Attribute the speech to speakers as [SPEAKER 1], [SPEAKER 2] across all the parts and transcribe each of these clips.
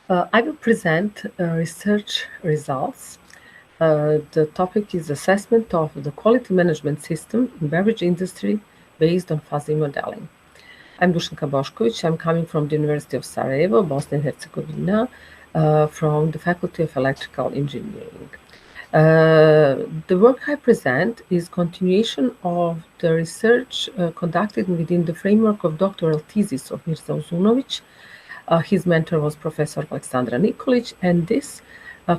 [SPEAKER 1] I will present research results. The topic is assessment of the quality management system in beverage industry based on fuzzy modeling. I'm Dušanka Bošković. I'm coming from the University of Sarajevo, Bosnia and Herzegovina, from the Faculty of Electrical Engineering. The work I present is continuation of the research conducted within the framework of doctoral thesis of Mirza Uzunović. His mentor was Professor Aleksandra Nikolić, and this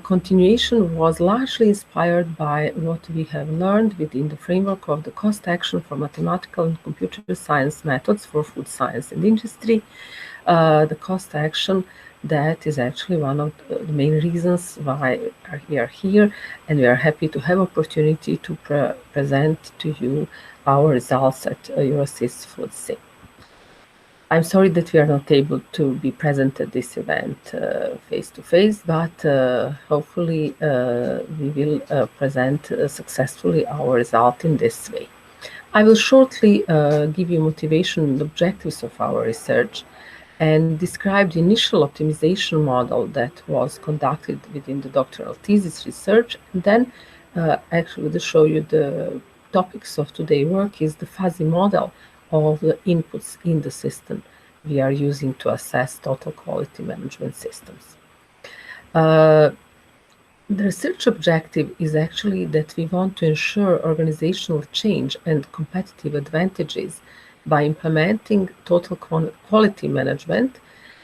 [SPEAKER 1] continuation was largely inspired by what we have learned within the framework of the cost action for mathematical and computer science methods for food science and industry. The cost action that is actually one of the main reasons why we are here, and we are happy to have opportunity to present to you our results at Eurosys FoodMC. I'm sorry that we are not able to be present at this event face to face, but hopefully we will present successfully our result in this way. I will shortly give you motivation and objectives of our research and describe the initial optimization model that was conducted within the doctoral thesis research, and then actually to show you the topics of today's work is the fuzzy model of the inputs in the system we are using to assess total quality management systems. The research objective is actually that we want to ensure organizational change and competitive advantages by implementing total quality management,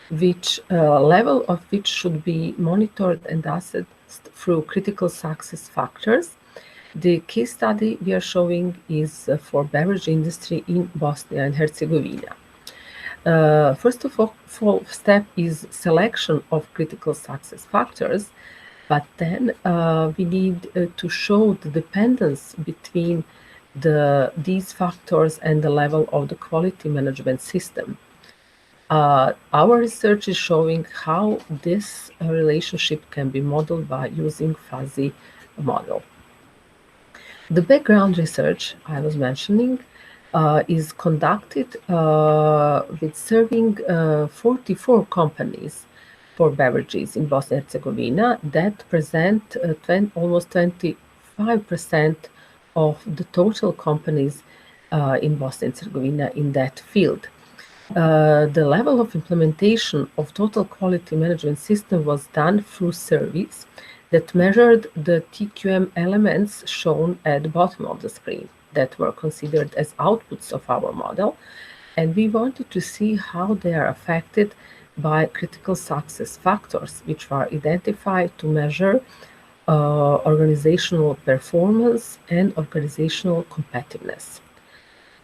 [SPEAKER 1] which level of which should be monitored and assessed through critical success factors. The case study we are showing is for beverage industry in Bosnia and Herzegovina. First of all, step is selection of critical success factors, but then we need to show the dependence between these factors and the level of the quality management system. Our research is showing how this relationship can be modeled by using fuzzy model. The background research I was mentioning is conducted with serving 44 companies for beverages in Bosnia and Herzegovina that present almost 25% of the total companies in Bosnia and Herzegovina in that field. The level of implementation of total quality management system was done through surveys that measured the TQM elements shown at the bottom of the screen that were considered as outputs of our model, and we wanted to see how they are affected by critical success factors, which were identified to measure organizational performance and organizational competitiveness.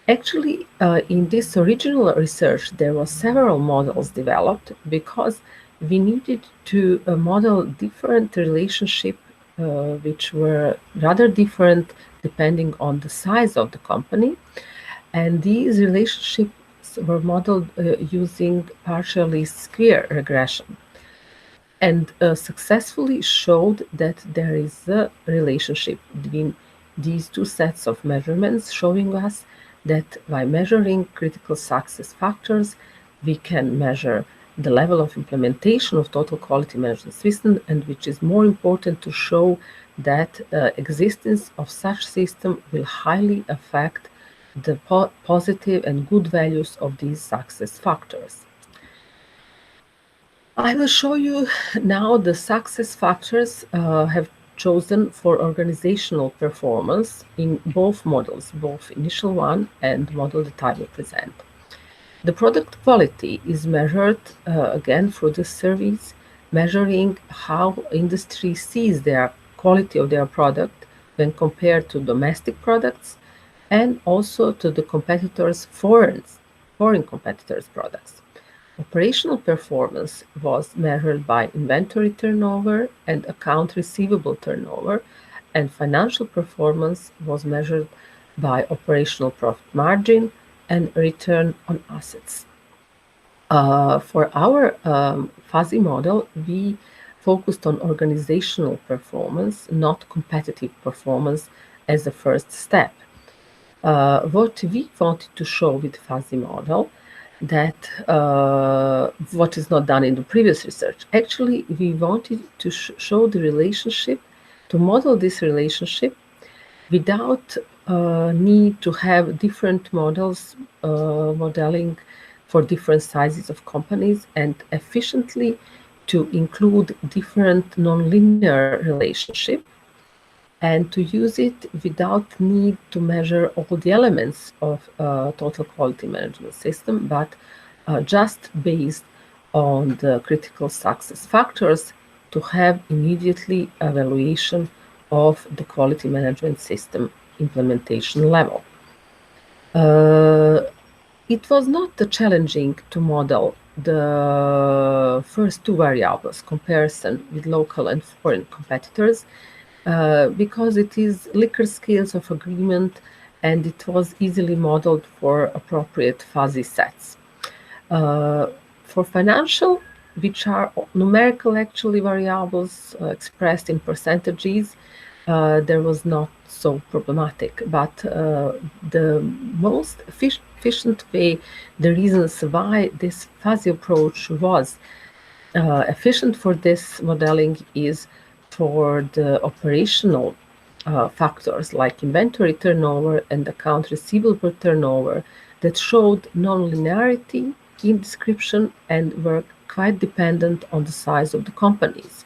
[SPEAKER 1] Actually, in this original research, there were several models developed because we needed to model different relationships which were rather different depending on the size of the company. And these relationships were modeled using partially square regression and successfully showed that there is a relationship between these two sets of measurements, showing us that by measuring critical success factors, we can measure the level of implementation of total quality management system, and which is more important to show that existence of such system will highly affect the positive and good values of these success factors. I will show you now the success factors have chosen for organizational performance in both models, both initial one and model that I will present. The product quality is measured again through the surveys, measuring how industry sees their quality of their product when compared to domestic products and also to the competitors' foreign competitors' products. Operational performance was measured by inventory turnover and account receivable turnover, and financial performance was measured by operational profit margin and return on assets. For our fuzzy model, we focused on organizational performance, not competitive performance as the first step. What we wanted to show with fuzzy model that what is not done in the previous research. Actually, we wanted to show the relationship, to model this relationship without need to have different models, modeling for different sizes of companies, and efficiently to include different nonlinear relationship, and to use it without need to measure all the elements of a total quality management system, but just based on the critical success factors to have immediately evaluation of the quality management system implementation level. It was not challenging to model the first two variables, comparison with local and foreign competitors, because it is liquor scales of agreement, and it was easily modeled for appropriate fuzzy sets. For financial, which are numerical actually variables expressed in percentages, there was not so problematic. But the most efficient way, the reasons why this fuzzy approach was efficient for this modeling is for the operational factors like inventory turnover and account receivable turnover that showed non-linearity in description and were quite dependent on the size of the companies.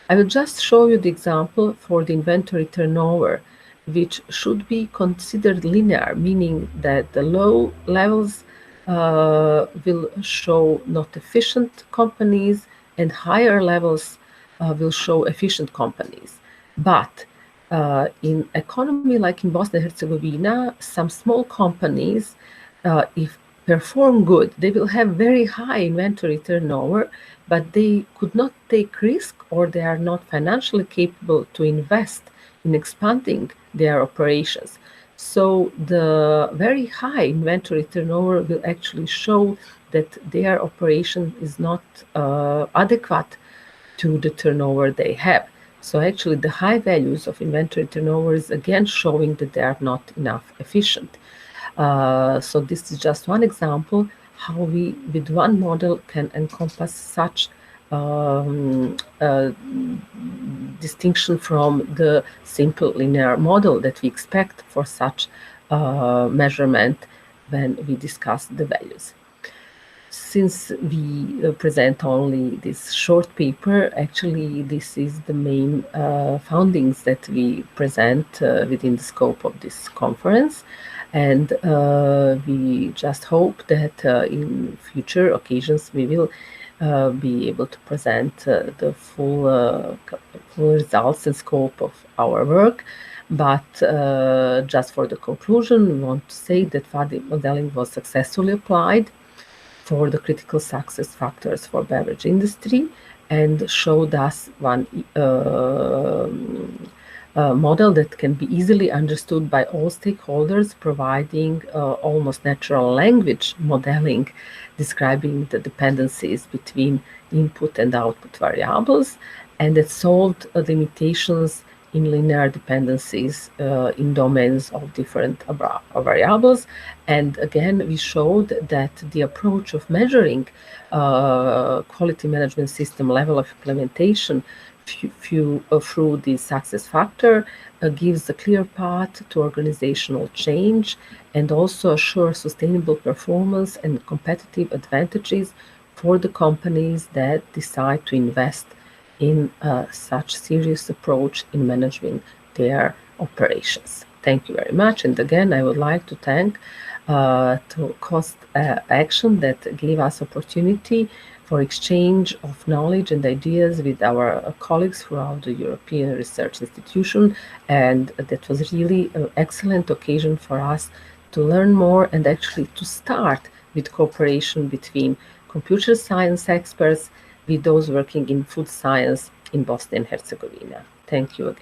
[SPEAKER 1] I will just show you the example for the inventory turnover, which should be considered linear, meaning that the low levels will show not efficient companies, and higher levels will show efficient companies. But in economy like in Bosnia and Herzegovina, some small companies, if perform good, they will have very high inventory turnover, but they could not take risk, or they are not financially capable to invest in expanding their operations. So the very high inventory turnover will actually show that their operation is not adequate to the turnover they have. So actually the high values of inventory turnover is again showing that they are not enough efficient. So this is just one example how we, with one model, can encompass such distinction from the simple linear model that we expect for such measurement when we discuss the values. Since we present only this short paper, actually this is the main findings that we present within the scope of this conference. And we just hope that in future occasions we will be able to present the full results and scope of our work. But just for the conclusion, we want to say that fuzzy modeling was successfully applied for the critical success factors for beverage industry, and showed us one model that can be easily understood by all stakeholders, providing almost natural language modeling, describing the dependencies between input and output variables, and it solved limitations in linear dependencies in domains of different variables. And again, we showed that the approach of measuring quality management system level of implementation through the success factor gives a clear path to organizational change, and also assure sustainable performance and competitive advantages for the companies that decide to invest in such serious approach in managing their operations. Thank you very much. And again, I would like to thank to Cost Action that gave us opportunity for exchange of knowledge and ideas with our colleagues throughout the European Research Institution. And that was really an excellent occasion for us to learn more and actually to start with cooperation between computer science experts with those working in food science in Bosnia and Herzegovina. Thank you again.